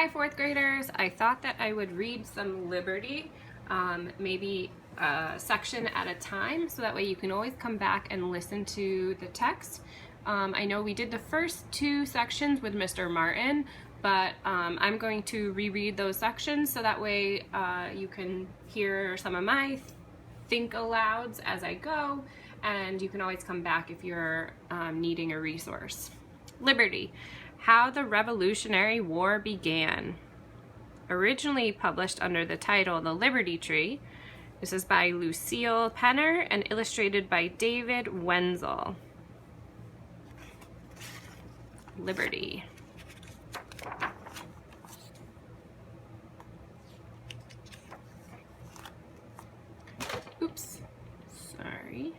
Hi, fourth graders. I thought that I would read some Liberty, maybe a section at a time, so that way you can always come back and listen to the text. I know we did the first two sections with Mr. Martin, but I'm going to reread those sections so that way you can hear some of my think alouds as I go, and you can always come back if you're needing a resource. Liberty. How the Revolutionary War Began. Originally published under the title The Liberty Tree, this is by Lucille Penner and illustrated by David Wenzel. Liberty. Oops, sorry.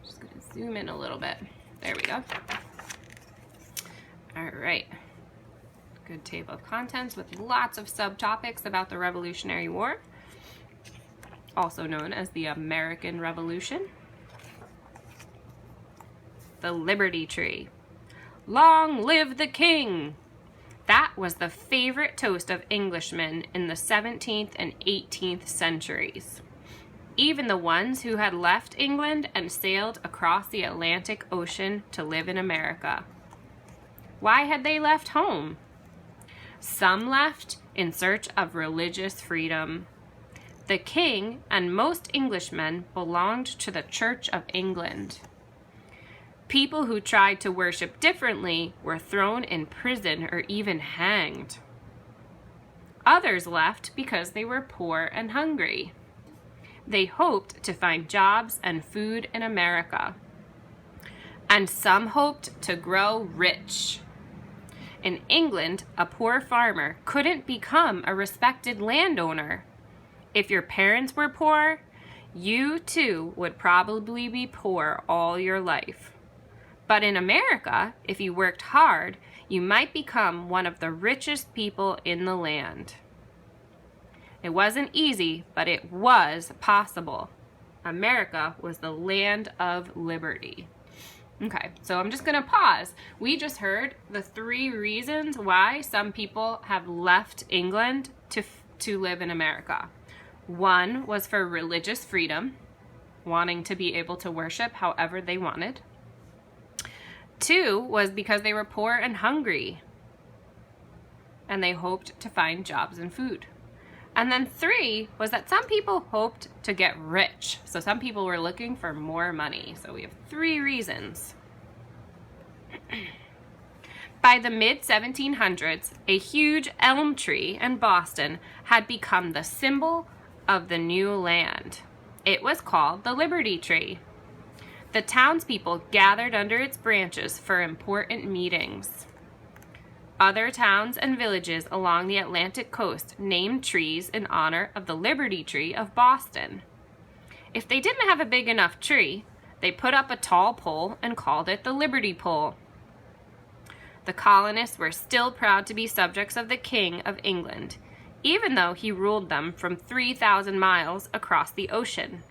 Just gonna zoom in a little bit. There we go. All right, good table of contents with lots of subtopics about the Revolutionary War, also known as the American Revolution. The Liberty Tree. Long live the King! That was the favorite toast of Englishmen in the 17th and 18th centuries. Even the ones who had left England and sailed across the Atlantic Ocean to live in America. Why had they left home? Some left in search of religious freedom. The king and most Englishmen belonged to the Church of England. People who tried to worship differently were thrown in prison or even hanged. Others left because they were poor and hungry. They hoped to find jobs and food in America. And some hoped to grow rich. In England, a poor farmer couldn't become a respected landowner. If your parents were poor, you too would probably be poor all your life. But in America, if you worked hard, you might become one of the richest people in the land. It wasn't easy, but it was possible. America was the land of liberty. Okay, so I'm just gonna pause. We just heard the 3 reasons why some people have left England to live in America. 1 was for religious freedom, wanting to be able to worship however they wanted. 2 was because they were poor and hungry, and they hoped to find jobs and food. And then 3 was that some people hoped to get rich. So some people were looking for more money. So we have 3 reasons. By the mid-1700s, a huge elm tree in Boston had become the symbol of the new land. It was called the Liberty Tree. The townspeople gathered under its branches for important meetings. Other towns and villages along the Atlantic coast named trees in honor of the Liberty Tree of Boston. If they didn't have a big enough tree, they put up a tall pole and called it the Liberty Pole. The colonists were still proud to be subjects of the King of England, even though he ruled them from 3,000 miles across the ocean.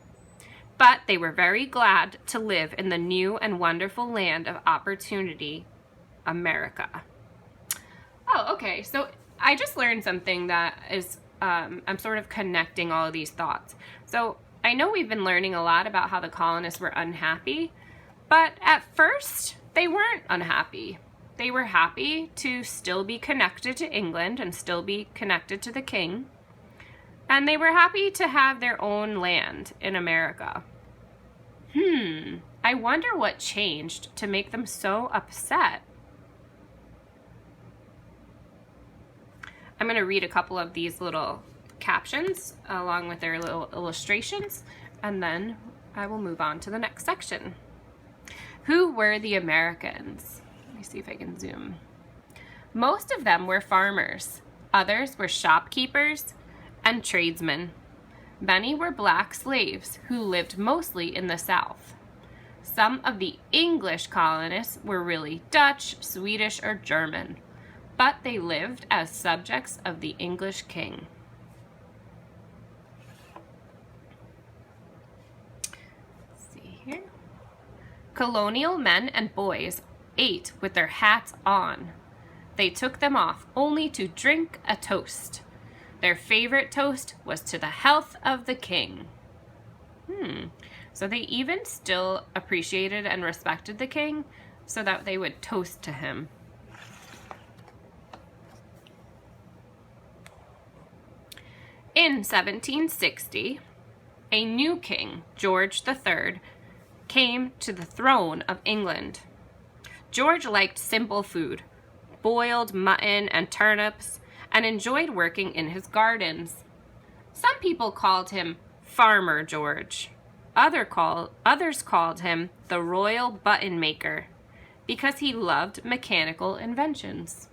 But they were very glad to live in the new and wonderful land of opportunity, America. Oh, okay, so I just learned something that is, I'm sort of connecting all of these thoughts. So I know we've been learning a lot about how the colonists were unhappy, but at first they weren't unhappy. They were happy to still be connected to England and still be connected to the king. And they were happy to have their own land in America. I wonder what changed to make them so upset. I'm going to read a couple of these little captions along with their little illustrations, and then I will move on to the next section. Who were the Americans? Let me see if I can zoom. Most of them were farmers. Others were shopkeepers and tradesmen. Many were black slaves who lived mostly in the South. Some of the English colonists were really Dutch, Swedish, or German, but they lived as subjects of the English king. Let's see here. Colonial men and boys ate with their hats on. they took them off only to drink a toast. Their favorite toast was to the health of the king. So they even still appreciated and respected the king so that they would toast to him. In 1760, a new king, George III, came to the throne of England. George liked simple food, boiled mutton and turnips, and enjoyed working in his gardens. Some people called him Farmer George. Others called him the Royal Button Maker because he loved mechanical inventions.